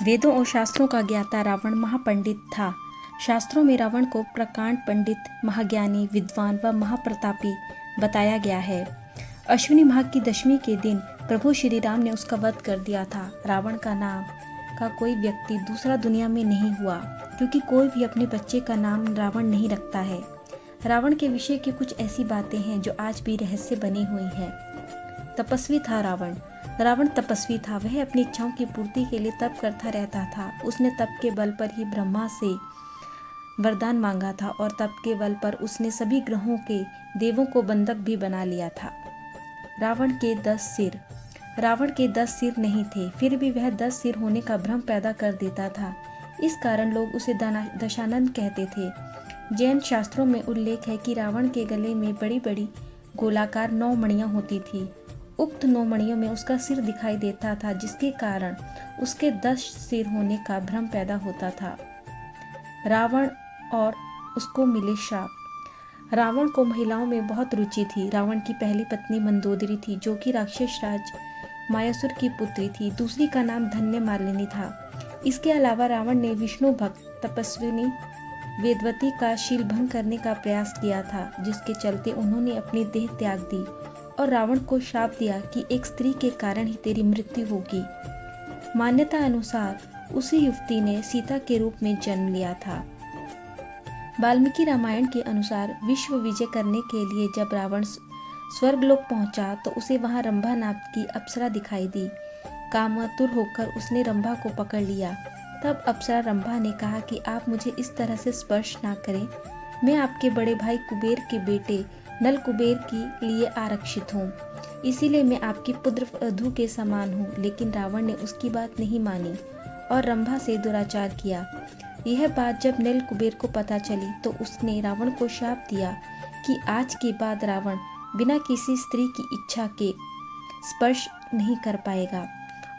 वेदों और शास्त्रों का ज्ञाता रावण महापंडित था। शास्त्रों में रावण को प्रकांड पंडित, महाज्ञानी, विद्वान व महाप्रतापी बताया गया है। अश्विनी माह की दशमी के दिन प्रभु श्री राम ने उसका वध कर दिया था। रावण का नाम का कोई व्यक्ति दूसरा दुनिया में नहीं हुआ, क्योंकि कोई भी अपने बच्चे का नाम रावण नहीं रखता है। रावण के विषय की कुछ ऐसी बातें हैं जो आज भी रहस्य बनी हुई है। तपस्वी था रावण। रावण तपस्वी था। वह अपनी इच्छाओं की पूर्ति के लिए तप करता रहता था। उसने तप के बल पर ही ब्रह्मा से वरदान मांगा था और तप के बल पर उसने सभी ग्रहों के देवों को बंधक भी बना लिया था। रावण के 10 सिर। रावण के 10 सिर नहीं थे, फिर भी वह 10 सिर होने का भ्रम पैदा कर देता था। इस कारण लोग उसे दशानंद कहते थे। जैन शास्त्रों में उल्लेख है कि रावण के गले में बड़ी बड़ी गोलाकार 9 मणियां होती थी। उक्त 9 मणियों में उसका सिर दिखाई देता था, जिसके कारण उसके 10 सिर होने का भ्रम पैदा होता था। रावण और उसको मिले श्राप। रावण को महिलाओं में बहुत रुचि थी। रावण की पहली पत्नी मंदोदरी थी, जो कि राक्षस राज मायासुर की पुत्री थी। दूसरी का नाम धन्य मालिनी था। इसके अलावा रावण ने विष्णु भक्त तपस्विनी वेदवती का शील भंग करने का प्रयास किया था, जिसके चलते उन्होंने अपनी देह त्याग दी और रावण को शाप दिया कि एक स्त्री के कारण ही तेरी मृत्यु होगी। मान्यता अनुसार उसी युवती ने सीता के रूप में जन्म लिया था। वाल्मीकि रामायण के अनुसार विश्व विजय करने के लिए जब रावण स्वर्गलोक पहुंचा तो उसे वहां रंभा नाम की अप्सरा दिखाई दी। कामातुर होकर उसने रंभा को पकड़ लिया। तब अप्सरा रंभा ने कहा कि आप मुझे इस तरह से स्पर्श ना करें, मैं आपके बड़े भाई कुबेर के बेटे नल कुबेर के लिए आरक्षित हूँ, इसीलिए मैं आपकी पुत्र वधू के समान हूँ। लेकिन रावण ने उसकी बात नहीं मानी और रंभा से दुराचार किया। यह बात जब नल कुबेर को पता चली तो उसने रावण को शाप दिया कि आज के बाद रावण बिना किसी स्त्री की इच्छा के स्पर्श नहीं कर पाएगा,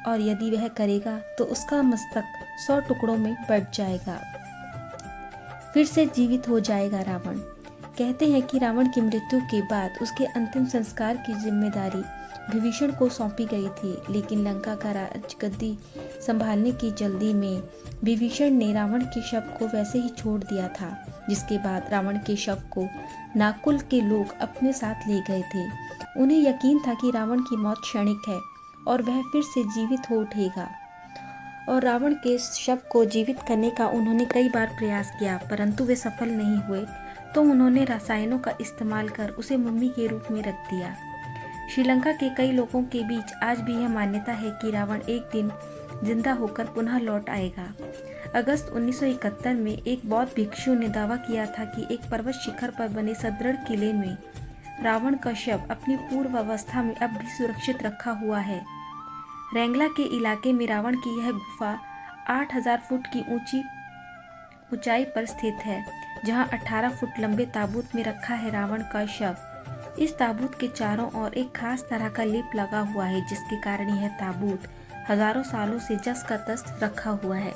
और यदि वह करेगा तो उसका मस्तक 100 टुकड़ों में बट जाएगा। फिर से जीवित हो जाएगा रावण। कहते हैं कि रावण की मृत्यु के बाद उसके अंतिम संस्कार की जिम्मेदारी विभीषण को सौंपी गई थी, लेकिन लंका का राजगद्दी संभालने की जल्दी में विभीषण ने रावण के शव को वैसे ही छोड़ दिया था, जिसके बाद रावण के शव को नाकुल के लोग अपने साथ ले गए थे। उन्हें यकीन था कि रावण की मौत क्षणिक है और वह फिर से जीवित हो उठेगा, और रावण के शव को जीवित करने का उन्होंने कई बार प्रयास किया, परंतु वे सफल नहीं हुए। तो उन्होंने रसायनों का इस्तेमाल कर उसे मम्मी के रूप में रख दिया। श्रीलंका के कई लोगों के बीच आज भी यह मान्यता है कि रावण एक दिन जिंदा होकर पुनः लौट आएगा। अगस्त 1971 में एक बौद्ध भिक्षु ने दावा किया था कि एक पर्वत शिखर पर बने सुदृढ़ किले में रावण का शव अपनी पूर्व अवस्था में अब भी सुरक्षित रखा हुआ है। रैंगला के इलाके में रावण की यह गुफा 8000 फुट की ऊंचाई पर स्थित है, जहां 18 फुट लंबे ताबूत में रखा है रावण का शव। इस ताबूत के चारों ओर एक खास तरह का लेप लगा हुआ है, जिसके कारण यह ताबूत हजारों सालों से जस का तस रखा हुआ है।